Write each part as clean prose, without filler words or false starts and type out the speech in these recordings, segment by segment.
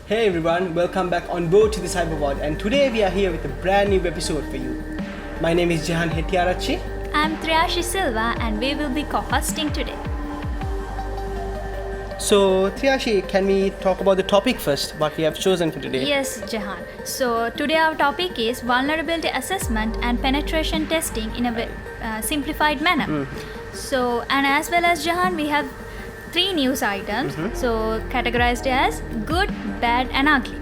Hey everyone, welcome back on board to the CyberPod, and today we are here with a brand new episode for you. My name is Jahan Hettiarachi. I'm Triyashi Silva and we will be co-hosting today. So Triyashi, can we talk about the topic first, what we have chosen for today? Yes, Jahan. So today our topic is vulnerability assessment and penetration testing in a simplified manner. So, and as well as Jahan, we have 3 news items. So categorized as good, bad and ugly.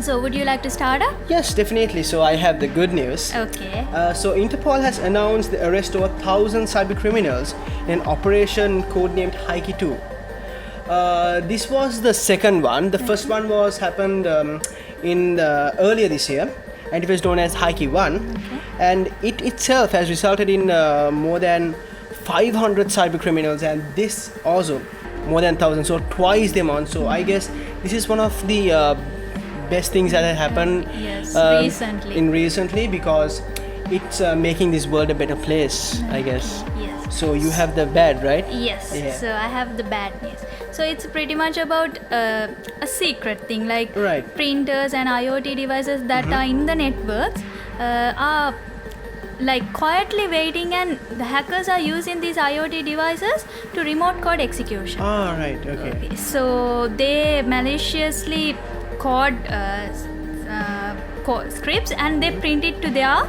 So would you like to start up? Yes, definitely. So I have the good news. Okay. So Interpol has announced the arrest of 1,000 cyber criminals in an operation codenamed Hikey 2. This was the second one. The first one was happened in earlier this year, and it was known as Hikey 1. And it itself has resulted in more than 500 cyber criminals, and this also more than 1,000, so twice the amount. So I guess this is one of the best things that have happened recently because it's making this world a better place, I guess. Yes. So you have the bad, right? Yes. Yeah. So I have the bad news. So it's pretty much about a secret thing, like printers and IoT devices that are in the networks are like quietly waiting, and the hackers are using these IoT devices to remote code execution. Right. Okay. So they maliciously code scripts and they print it to their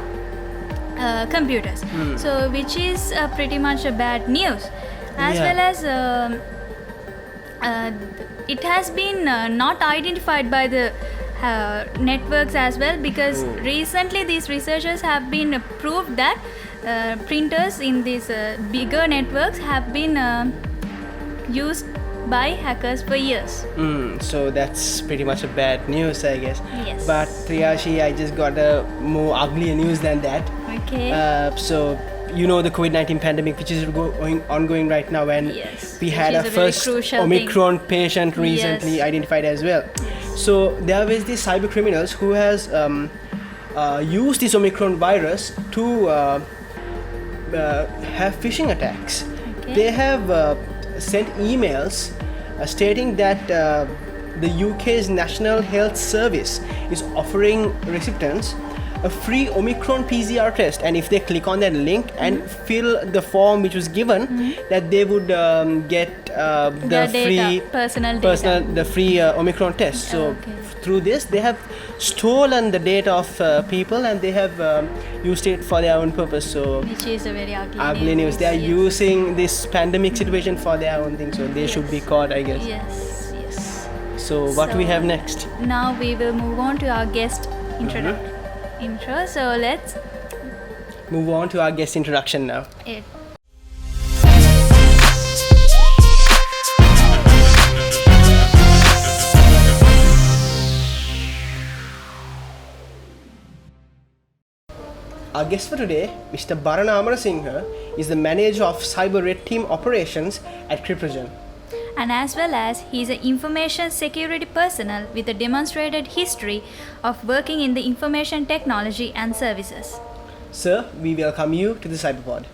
computers. So which is pretty much a bad news. As well as it has been not identified by the networks as well, because recently these researchers have been proved that printers in these bigger networks have been used by hackers for years. So that's pretty much a bad news, I guess. Yes. But Triyashi, I just got a more uglier news than that. Okay. So you know the COVID-19 pandemic, which is ongoing right now, and we had a first Omicron patient recently identified as well. So there was these cyber criminals who has used this Omicron virus to have phishing attacks. They have sent emails stating that the UK's National Health Service is offering recipients a free Omicron PCR test, and if they click on that link and fill the form which was given, that they would get the free Omicron test. So through this, they have stolen the data of people, and they have used it for their own purpose. So which is a very ugly news. They are using this pandemic situation for their own thing, so they should be caught, I guess. Yes. So what we have next? Now we will move on to our guest intro. So let's move on to our guest introduction now. Our guest for today, Mr. Bharana Amarasinghe, is the manager of Cyber Red Team operations at CryptoGen. And as well as he is an information security personnel with a demonstrated history of working in the information technology and services. Sir, we welcome you to the CyberPod.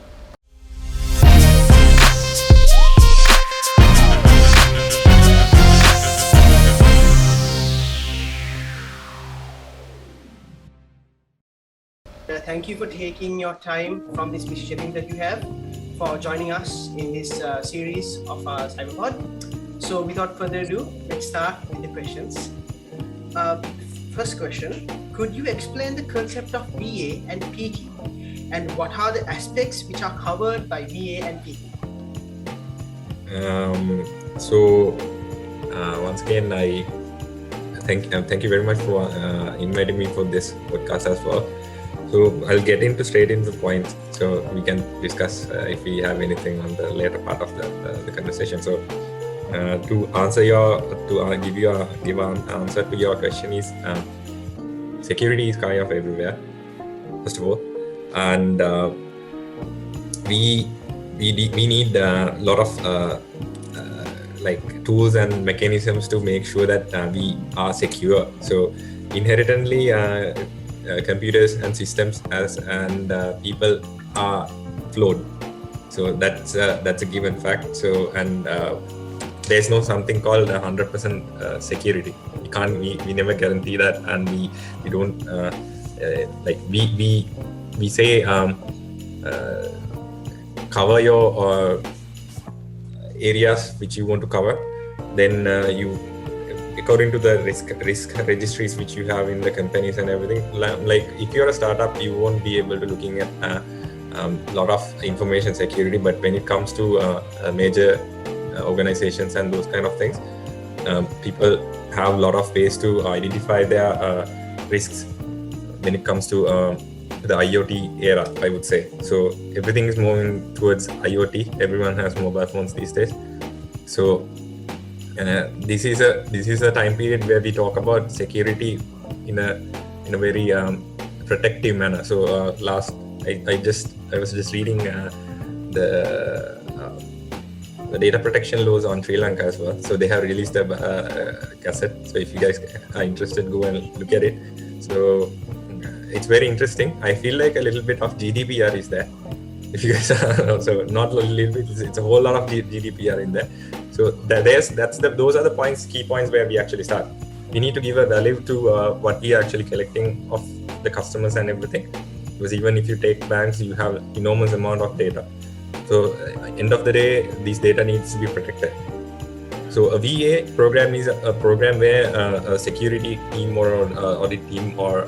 Thank you for taking your time from this busy schedule that you have for joining us in this series of our CyberPod. So without further ado, let's start with the questions. First question, could you explain the concept of VA and PT, and what are the aspects which are covered by VA and PT? Once again, I thank you very much for inviting me for this podcast as well. So I'll get straight into the points, so we can discuss if we have anything on the later part of the conversation. So to give an answer to your question is security is kind of everywhere, first of all, and we need a lot of like tools and mechanisms to make sure that we are secure. So inherently computers and systems and people are flawed, so that's a given fact. So and there's no something called 100% security. We never guarantee that, and we don't like we say cover your areas which you want to cover, then you, according to the risk registries which you have in the companies and everything, like if you're a startup, you won't be able to looking at a lot of information security, but when it comes to major organizations and those kind of things, people have a lot of ways to identify their risks when it comes to the IoT era, I would say. So everything is moving towards IoT. Everyone has mobile phones these days. So this is a time period where we talk about security in a very protective manner. So I was just reading the data protection laws on Sri Lanka as well. So they have released a cassette. So if you guys are interested, go and look at it. So it's very interesting. I feel like a little bit of GDPR is there. If you guys are also not a little bit, it's a whole lot of GDPR in there. So those are the key points where we actually start. We need to give a value to what we are actually collecting of the customers and everything. Because even if you take banks, you have enormous amount of data. So end of the day, this data needs to be protected. So a VA program is a program where a security team or audit team or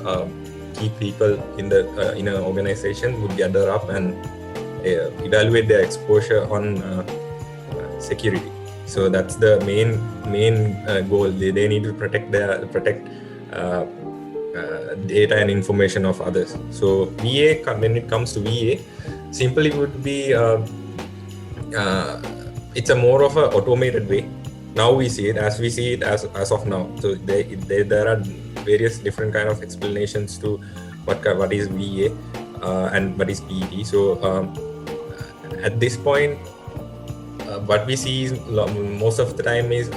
key people in an organization would gather up and evaluate their exposure on security. So that's the main goal. They need to protect data and information of others. So VA, when it comes to VA, simply would be it's a more of a automated way. Now we see it as of now. So there are various different kind of explanations to what is VA and what is PET. So at this point, what we see is most of the time is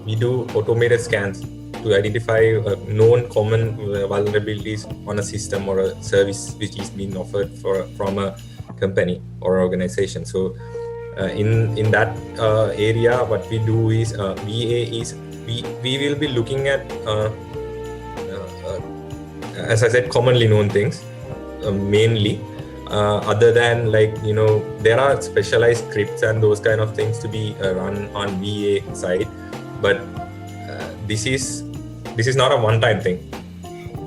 we do automated scans to identify known common vulnerabilities on a system or a service which is being offered from a company or organization. So in that area, what we do is VA is we will be looking at as I said, commonly known things mainly. Other than there are specialized scripts and those kind of things to be run on VA side, but this is not a one-time thing.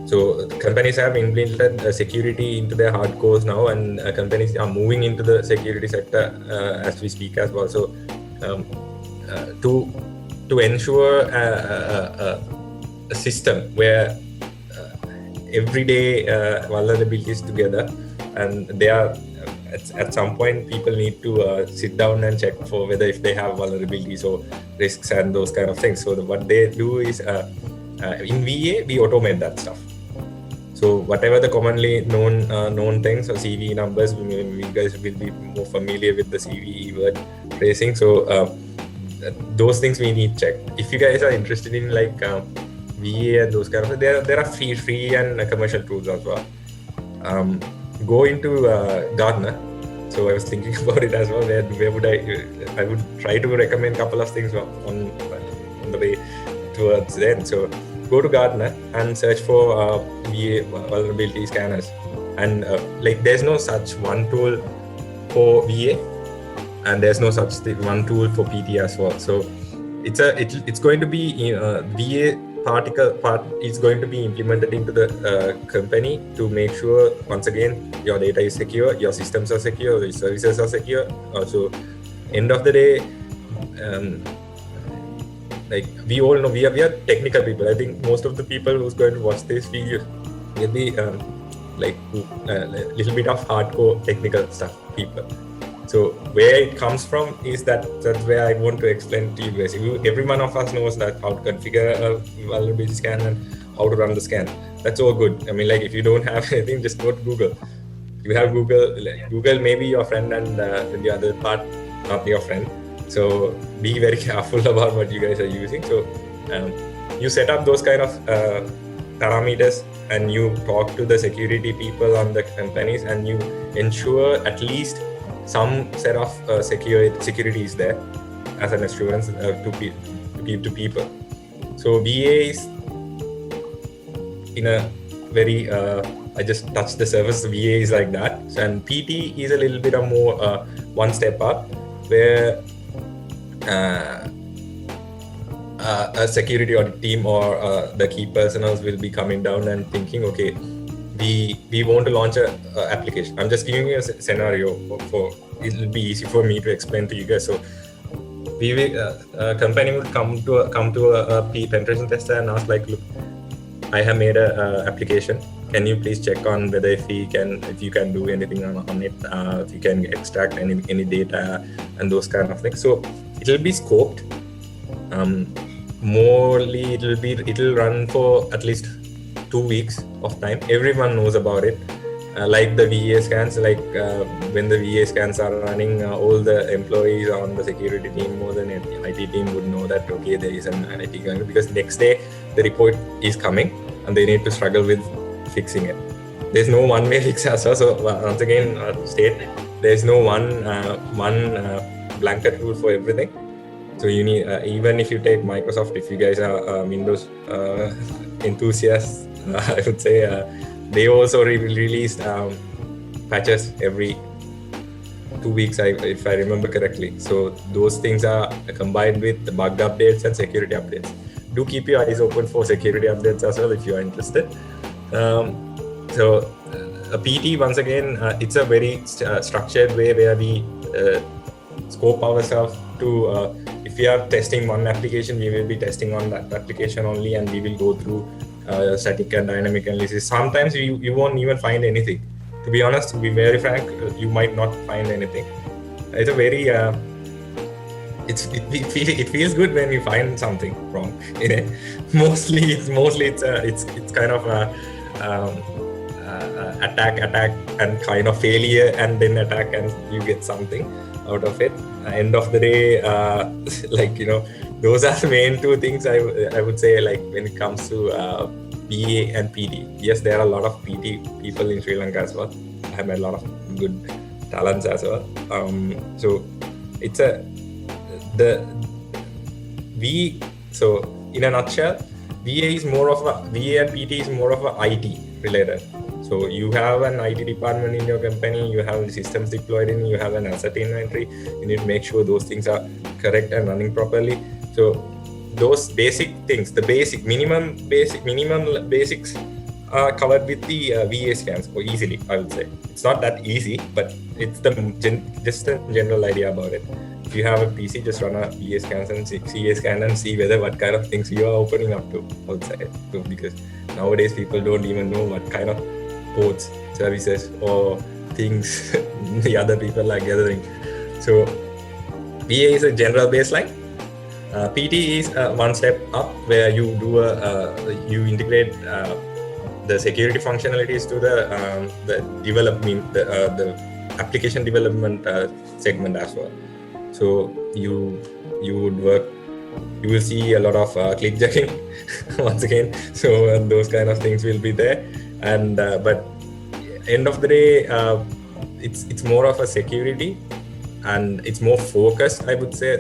So companies have implemented security into their hardcores now, and companies are moving into the security sector as we speak as well. So to ensure a system where everyday vulnerabilities together, and they are at some point people need to sit down and check for whether if they have vulnerabilities or risks and those kind of things. So what they do is in VA we automate that stuff. So whatever the commonly known things, or CV numbers, you guys will be more familiar with the CV word tracing. So those things we need check. If you guys are interested in VA and those kind of, there are free and commercial tools as well. Go into Gartner. So I was thinking about it as well. Where would I would try to recommend a couple of things on the way towards then. So go to Gartner and search for VA vulnerability scanners, and there's no such one tool for VA, and there's no such one tool for PT as well. So it's going to be VA part is going to be implemented into the company to make sure, once again, your data is secure, your systems are secure, your services are secure. So end of the day, we all know we are technical people. I think most of the people who's going to watch this video will be a little bit of hardcore technical stuff people. So where it comes from is that's where I want to explain to you guys. Every one of us knows that how to configure a vulnerability scan and how to run the scan. That's all good. I mean, if you don't have anything, just go to Google. You have Google. Google may be your friend, and the other part not your friend. So be very careful about what you guys are using. So you set up those kind of parameters, and you talk to the security people on the companies, and you ensure at least some set of security is there. as an assurance to give to people. So VA is in a very I just touched the surface. VA is like that, and PT is a little bit of more one step up, where a security audit team or the key personals will be coming down and thinking, okay, we want to launch a application. I'm just giving you a scenario for it'll be easy for me to explain to you guys. So we will a company would come to a penetration tester and ask, like, look, I have made a application. Can you please check on whether if you can do anything on it, if you can extract any data and those kind of things. So it will be scoped. Morely it'll run for at least 2 weeks of time. Everyone knows about it. Like the VA scans, when the VA scans are running, all the employees on the security team more than the IT team would know that, okay, there is an IT guy, because next day the report is coming and they need to struggle with fixing it. There's no one-way fix as well. So once again, state there's no one blanket rule for everything. So you need, even if you take Microsoft, if you guys are Windows enthusiasts, I would say they also released patches every 2 weeks, if I remember correctly. So those things are combined with the bug updates and security updates. Do keep your eyes open for security updates as well if you are interested. So a PT, once again, it's a very structured way where we scope ourselves to, if we are testing one application, we will be testing on that application only, and we will go through static and dynamic analysis. Sometimes you won't even find anything. To be honest, to be very frank, you might not find anything. It's a very it feels good when you find something wrong in it. Mostly it's kind of attack and kind of failure and then attack, and you get something out of it. End of the day, those are the main two things I would say, like, when it comes to PA and PD. Yes, there are a lot of PT people in Sri Lanka as well. I have met a lot of good talents as well. So it's so in a nutshell, VA and PT is more of a IT related. So you have an IT department in your company, you have the systems deployed in, you have an asset inventory, you need to make sure those things are correct and running properly. So those basic things, the minimum basics are covered with the VA scans, or easily, I would say. It's not that easy, but it's just a general idea about it. If you have a PC, just run a VA scans and CA scan and see what kind of things you are opening up to outside. So, because nowadays people don't even know what kind of ports, services, or things the other people are gathering. So VA is a general baseline. PT is one step up, where you do you integrate the security functionalities to the development, the application development segment as well. So you will see a lot of click jacking once again. So those kind of things will be there. And but end of the day, it's more of a security, and it's more focused, I would say.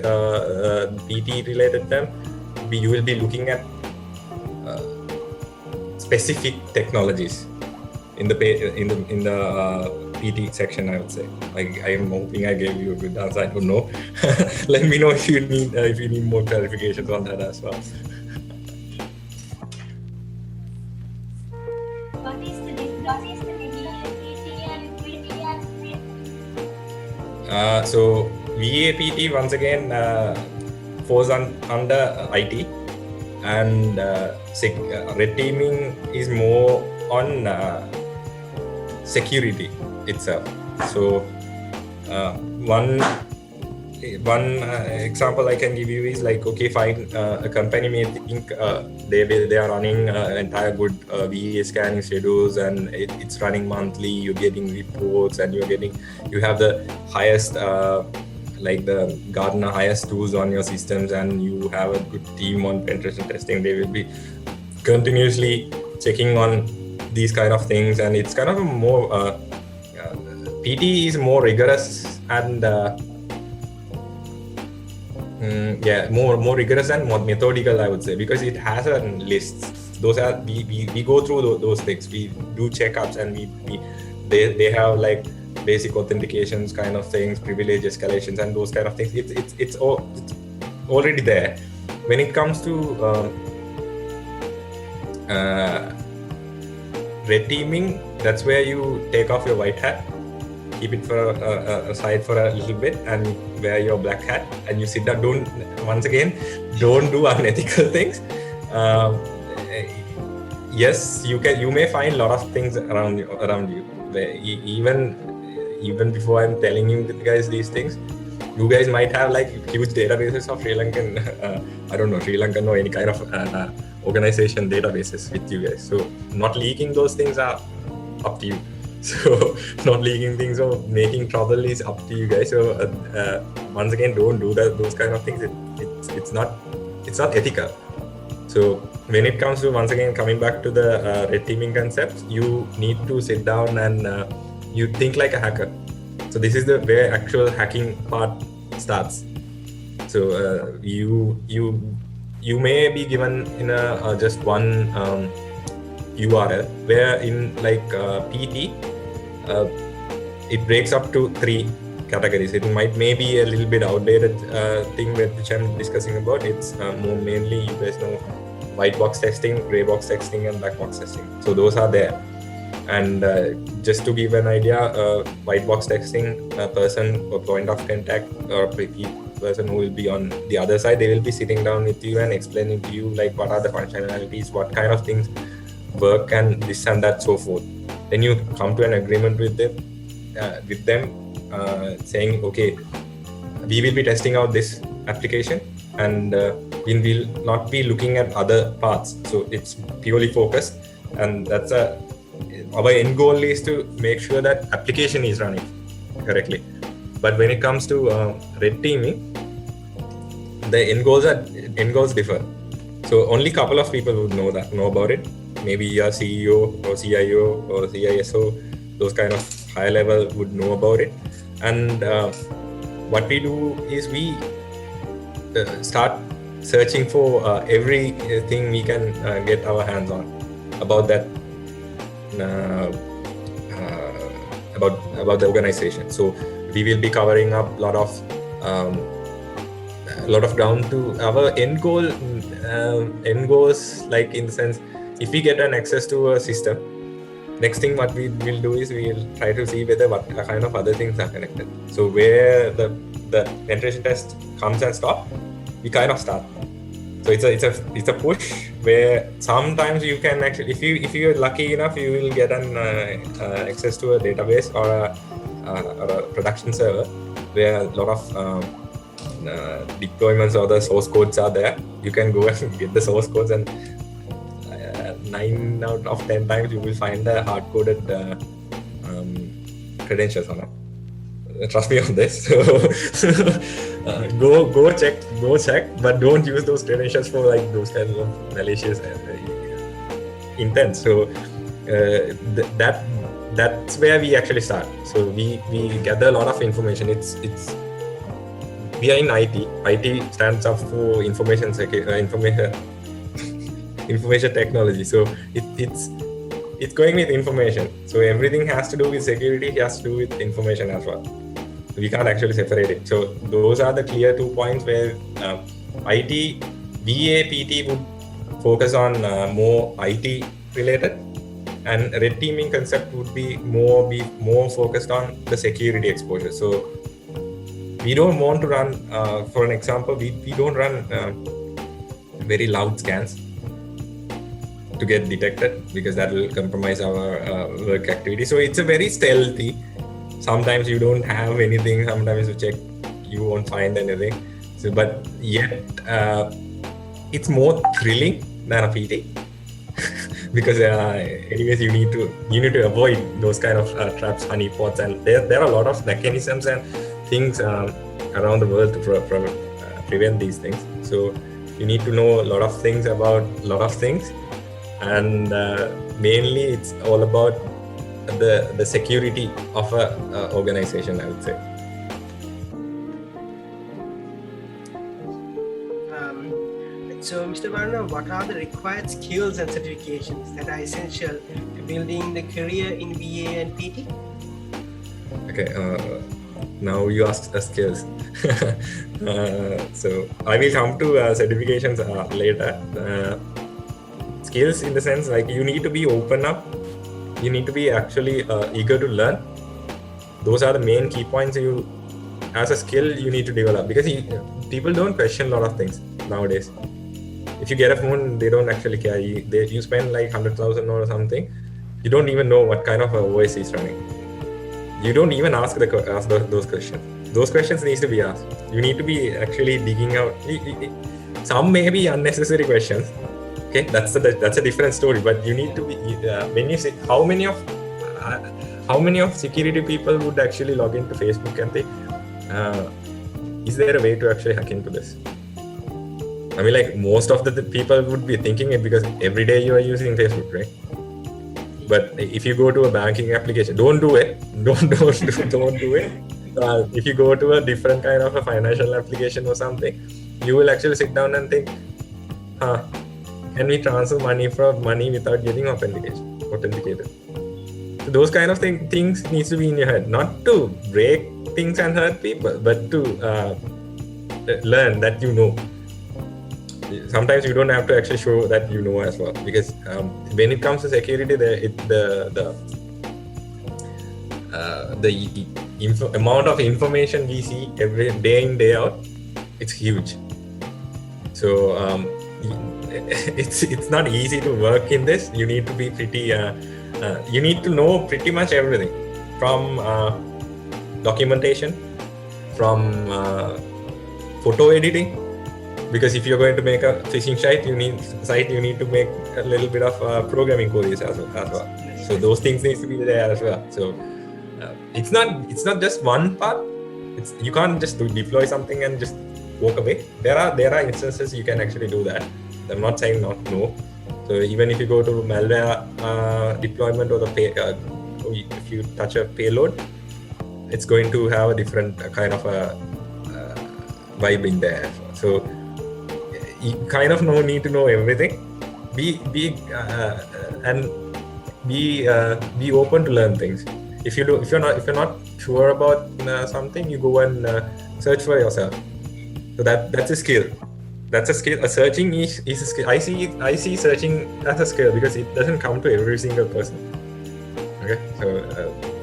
PT related term, you will be looking at specific technologies in the PT section, I would say. I am hoping I gave you a good answer. I don't know. Let me know if you need more clarifications on that as well. What is the difference between PT and PT? So VAPT once again falls under IT, and red teaming is more on security itself. So one example I can give you is, like, okay, fine, a company may think they are running entire good VA scanning schedules, and it's running monthly, you're getting reports, and you have the highest like the Gartner highest tools on your systems, and you have a good team on penetration testing. They will be continuously checking on these kind of things, and it's kind of a more PT is more rigorous, and more rigorous and more methodical, I would say, because it has a list. Those are we go through those things. We do checkups, and they have like basic authentications kind of things, privilege escalations, and those kind of things. It's already there. When it comes to red teaming, that's where you take off your white hat, keep it for aside for a little bit, and wear your black hat, and you sit down. Don't do unethical things. Yes, you may find a lot of things around you. Even before I'm telling you guys these things, you guys might have like huge databases of Sri Lankan, Sri Lankan or any kind of organization databases with you guys. So not leaking those things are up to you. So not leaking things or making trouble is up to you guys. So once again, don't do those kind of things. It's not ethical. So when it comes to, once again, coming back to the red teaming concepts, you need to sit down and you think like a hacker. So this is where actual hacking part starts. So you may be given in a just one URL, where in like PT it breaks up to 3 categories. It maybe a little bit outdated thing which I'm discussing about. It's more mainly, you guys know, white box testing, gray box testing, and black box testing. So those are there. And just to give an idea, white box testing, a person or point of contact or person who will be on the other side, they will be sitting down with you and explaining to you like what are the functionalities, what kind of things work, and this and that, so forth. Then you come to an agreement with them, saying, okay, we will be testing out this application, and we will not be looking at other parts. So it's purely focused, and that's our end goal is to make sure that application is running correctly. But when it comes to red teaming, the end goals differ. So only a couple of people would know about it. Maybe your CEO or CIO or CISO, those kind of high level would know about it. And what we do is we start searching for everything we can get our hands on about that, about the organization. So we will be covering up a lot of ground to our end goal. End goals, like in the sense, if we get an access to a system, next thing what we will do is we will try to see whether what kind of other things are connected. So where the penetration test comes and stops, we kind of start. So it's a push where sometimes you can actually, if you're lucky enough, you will get an access to a database or a production server where a lot of deployments or the source codes are there. You can go and get the source codes, and 9 out of 10 times you will find the hard-coded credentials on it. Trust me on this. Go check, but don't use those credentials for like those kinds of malicious intent. So that's where we actually start. So we gather a lot of information. We are in IT. IT stands up for information technology. So it's going with information. So everything has to do with security, has to do with information as well. We can't actually separate it. So those are the clear 2 points where IT, VA, PT would focus on more IT related, and red teaming concept would be more focused on the security exposure. So we don't want to run, for an example, we don't run very loud scans to get detected, because that will compromise our work activity. So it's a very stealthy. Sometimes you don't have anything, sometimes you check, you won't find anything. So, but yet it's more thrilling than a PT because anyways you need to avoid those kind of traps, honeypots, and there are a lot of mechanisms and things around the world to prevent these things. So you need to know a lot of things about a lot of things, and mainly it's all about the security of a organization, I would say. So, Mr. Bharana, what are the required skills and certifications that are essential to building the career in VA and PT? Okay, now you ask us skills. So I will come to certifications later. Skills in the sense like you need to be open up, you need to be actually eager to learn. Those are the main key points you, as a skill, you need to develop, because people don't question a lot of things nowadays. If you get a phone, they don't actually care. You spend like 100,000 or something, you don't even know what kind of a OS is running. You don't even ask those questions. Those questions needs to be asked. You need to be actually digging out. Some may be unnecessary questions. Okay, that's a different story. But you need to be when you say how many of security people would actually log into Facebook and think, is there a way to actually hack into this? I mean, like most of the people would be thinking it because every day you are using Facebook, right? But if you go to a banking application, don't do it. Don't do it. If you go to a different kind of a financial application or something, you will actually sit down and think, can we transfer money without getting authenticated? So those kind of things needs to be in your head, not to break things and hurt people, but to learn that you know. Sometimes you don't have to actually show that you know as well, because when it comes to security, the amount of information we see every day in day out, it's huge. So it's not easy to work in this. You need to be pretty. You need to know pretty much everything, from documentation, from photo editing. Because if you're going to make a phishing site, you need to make a little bit of programming coding as well. So those things need to be there as well. So it's not just one part. You can't just deploy something and just walk away. There are instances you can actually do that. I'm not saying no. So even if you go to malware deployment, or if you touch a payload, it's going to have a different kind of a vibe in there. So you kind of need to know everything. Be open to learn things. If you're not sure about something, you go and search for yourself. So that's a skill. That's a skill. Searching is a skill. I see searching as a skill because it doesn't come to every single person. Okay, so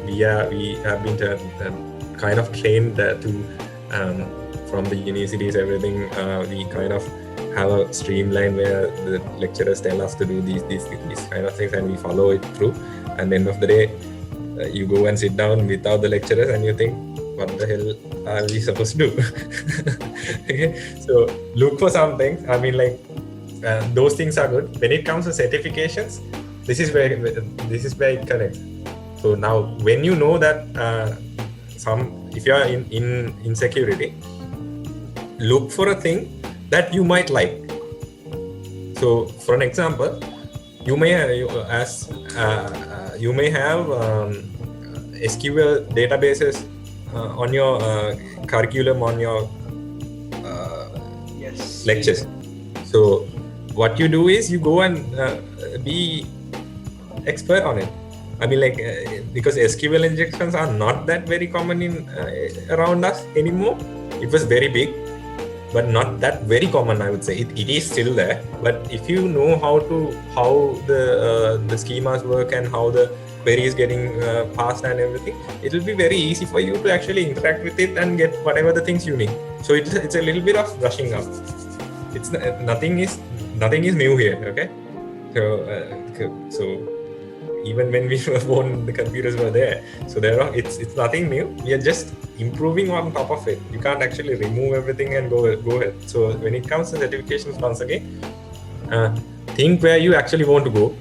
we have been kind of trained to from the universities, everything. We kind of have a streamline where the lecturers tell us to do these kind of things, and we follow it through. And at the end of the day, you go and sit down without the lecturers, and you think, what the hell are we supposed to do? Okay? So look for some things. I mean, like those things are good. When it comes to certifications, this is where it connects. So now, when you know that if you are in security, look for a thing that you might like. So, for an example, you may have SQL databases on your curriculum, on your lectures. So, what you do is you go and be expert on it. I mean, like because SQL injections are not that very common around us anymore. It was very big, but not that very common, I would say. It is still there, but if you know how the schemas work and how the query is getting passed and everything, it will be very easy for you to actually interact with it and get whatever the things you need. So it's a little bit of brushing up. It's nothing is new here. Okay, so even when we were born, the computers were there. So it's nothing new. We are just improving on top of it. You can't actually remove everything and go ahead. So when it comes to certifications, once again, think where you actually want to go.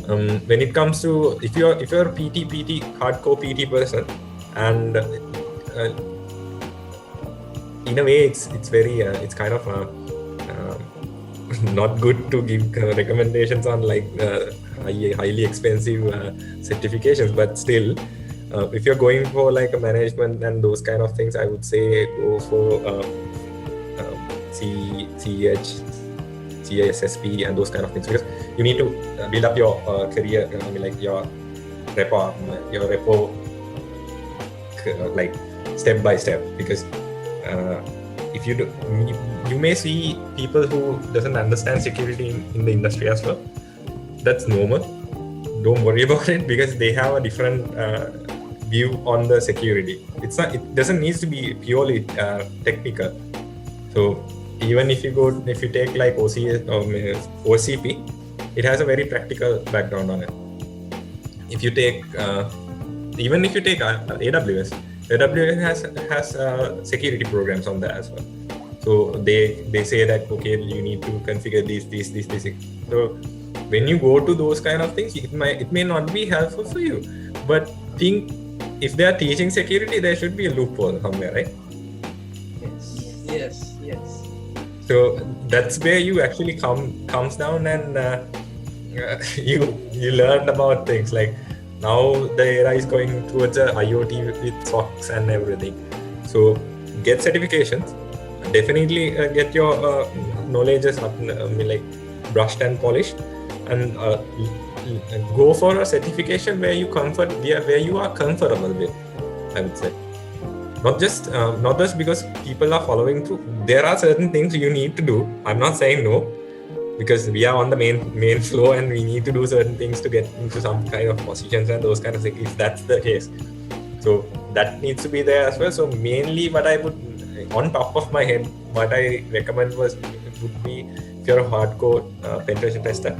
When it comes to if you're a PT hardcore PT person, and in a way it's very it's kind of not good to give recommendations on like highly expensive certifications, but still if you're going for like a management and those kind of things, I would say go for CEH, CISSP and those kind of things, because you need to build up your career, like your repo, like step by step. Because if you do, you may see people who doesn't understand security in the industry as well. That's normal. Don't worry about it, because they have a different view on the security. It doesn't need to be purely technical. So even if you take like OCS or OCP, it has a very practical background on it. If you take even if you take AWS has security programs on that as well. So they say that, okay, you need to configure these. So when you go to those kind of things, it may not be helpful for you. But think, if they are teaching security, there should be a loophole somewhere, right? Yes. So that's where you actually comes down, and you learn about things like, now the era is going towards a IoT with SOCs and everything. So get certifications. Definitely get your knowledge like brushed and polished, and go for a certification where you are comfortable with, I would say. Not just because people are following through. There are certain things you need to do. I'm not saying no, because we are on the main floor and we need to do certain things to get into some kind of positions and those kind of things, if that's the case. So that needs to be there as well. So mainly what I would, on top of my head, what I recommend would be, if you're a hardcore penetration tester,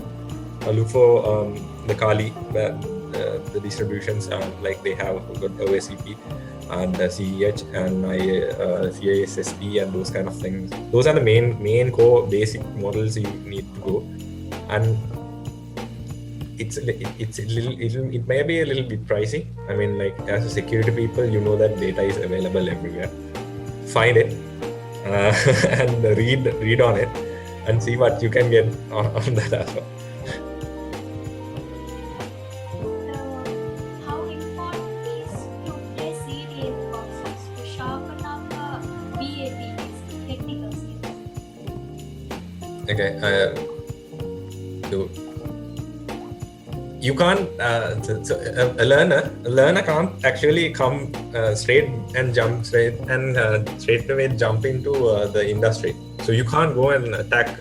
look for the Kali, the distributions, like they have got OSCP and CEH and CISSP and those kind of things. Those are the main core basic models you need to go. And it may be a little bit pricey. I mean, like, as a security people, you know that data is available everywhere. Find it and read on it and see what you can get on that as well. How important is to play serious courses to sharpen our BAPs, technical skills? Okay, so you can't. A learner can't actually come straight away jump into the industry. So you can't go and attack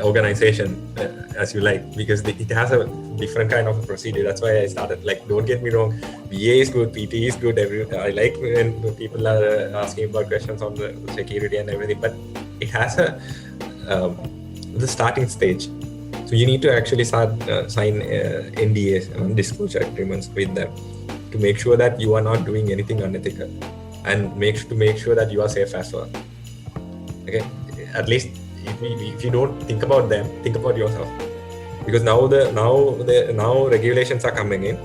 organization as you like, because it has a different kind of procedure. That's why I started. Like, don't get me wrong, BA is good, PT is good. I like when people are asking about questions on the security and everything, but it has the starting stage. So you need to actually sign NDAs, disclosure agreements with them, to make sure that you are not doing anything unethical, and make sure that you are safe as well. Okay, at least if you don't think about them, think about yourself, because now regulations are coming in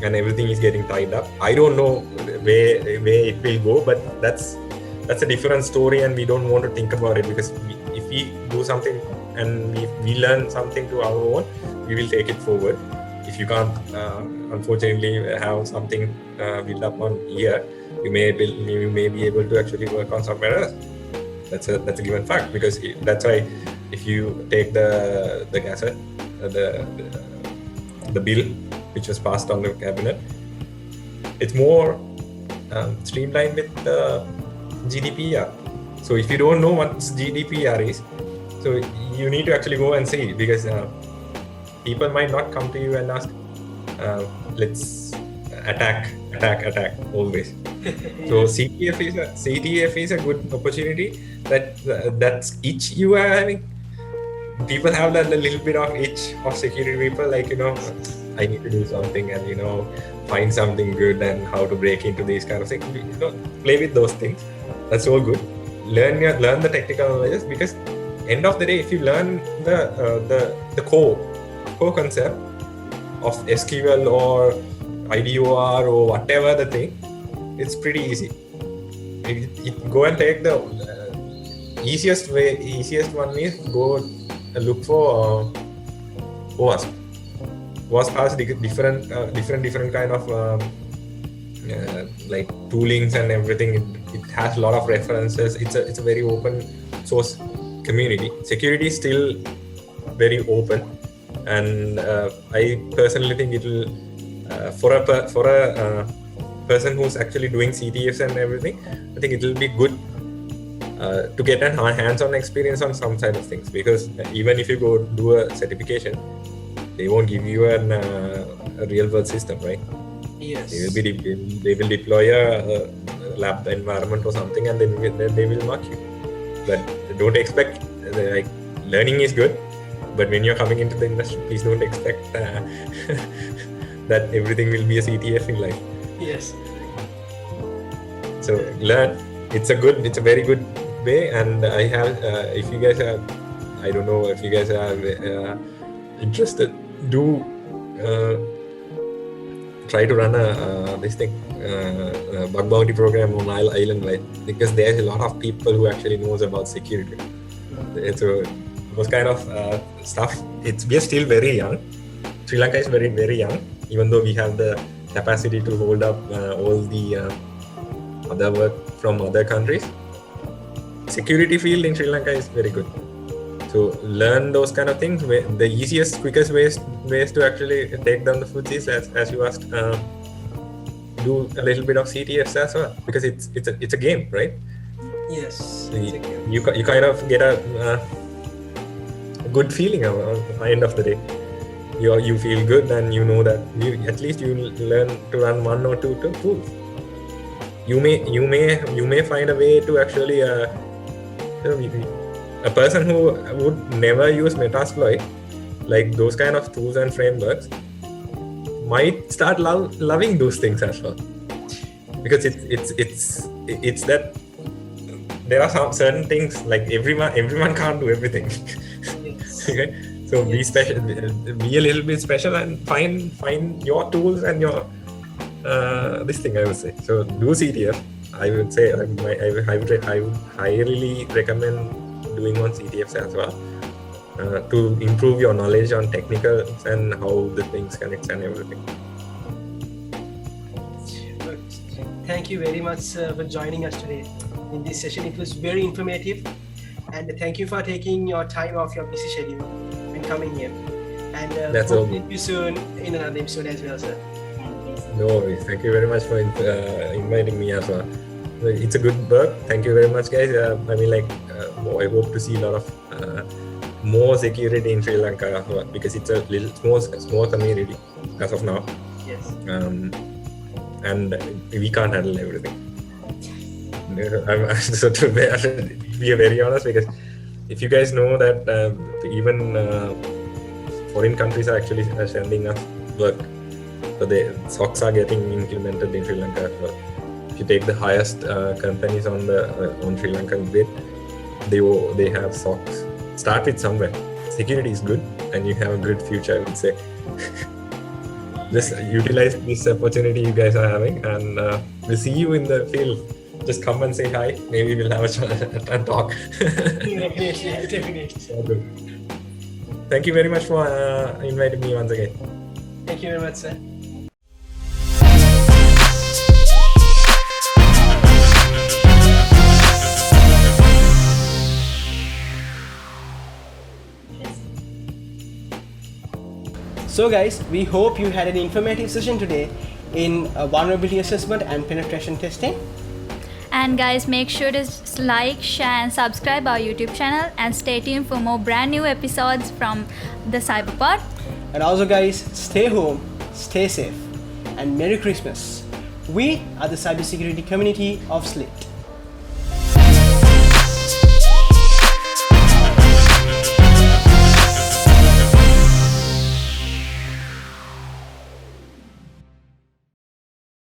and everything is getting tied up. I don't know where it will go, but that's a different story, and we don't want to think about it, because if we do something and we learn something to our own, we will take it forward. If you can't, unfortunately, have something built up on here, you may be able to actually work on somewhere else. That's a given fact, because that's why if you take the gazette, the bill which was passed on the cabinet, it's more streamlined with the GDPR. So if you don't know what GDPR is, so you need to actually go and see, because people might not come to you and ask, let's attack always. So CTF is a good opportunity. That's itch you are having. People have that little bit of itch of security people, like, I need to do something and find something good and how to break into these kind of things. Play with those things. That's all good. Learn the technical knowledge, because end of the day, if you learn the core concept of SQL or IDOR or whatever the thing, it's pretty easy. Go and take the easiest one is go and look for OWASP. OWASP has different kind of like toolings and everything. It has a lot of references. It's a very open source community, security is still very open, and I personally think it will for a person who's actually doing CTFs and everything, I think it will be good to get a hands-on experience on some side of things, because even if you go do a certification, they won't give you a real-world system, right? Yes. They will deploy a lab environment or something, and then they will mark you. But don't expect like learning is good, but when you're coming into the industry, please don't expect that everything will be a CTF in life. Yes. So learn. It's a very good way. And I have, if you guys are, I don't know if you guys are interested, do try to run this thing, bug bounty program on island, right? Because there's a lot of people who actually knows about security. So those kind of stuff. We are still very young. Sri Lanka is very, very young, even though we have the capacity to hold up all the other work from other countries. Security field in Sri Lanka is very good. So learn those kind of things. The easiest, quickest ways to actually take down the foods is, as you asked, do a little bit of CTFs as well, because it's a game, right? Yes. You kind of get a good feeling at the end of the day. You feel good, and you know that at least you learn to run one or two tools. You may find a way to actually a person who would never use Metasploit, like those kind of tools and frameworks, might start loving those things as well, because it's that there are some certain things, like everyone can't do everything. Okay, so be special, be a little bit special, and find your tools and your this thing, I would say. So do CTF. I would say I would highly recommend doing on CTFs as well, to improve your knowledge on technicals and how the things connect and everything. Thank you very much for joining us today in this session. It was very informative, and thank you for taking your time off your busy schedule and coming here. And hope to meet you soon in another episode as well, sir. No worries. Thank you very much for inviting me as well. It's a good work. Thank you very much, guys. I hope to see a lot of more security in Sri Lanka, because it's a little small community as of now. Yes. And we can't handle everything. So to be very honest, because if you guys know that even foreign countries are actually sending us work, so the SOCs are getting implemented in Sri Lanka as well. If you take the highest companies on Sri Lankan grid, they have SOCs. Start with somewhere. Security is good, and you have a good future, I would say. Just utilize this opportunity you guys are having, and we'll see you in the field. Just come and say hi. Maybe we'll have a talk. Definitely. Thank you very much for inviting me once again. Thank you very much, sir. So guys, we hope you had an informative session today in vulnerability assessment and penetration testing. And guys, make sure to like, share and subscribe our YouTube channel, and stay tuned for more brand new episodes from the CyberPod. And also guys, stay home, stay safe, and Merry Christmas. We are the cybersecurity community of SLIIT.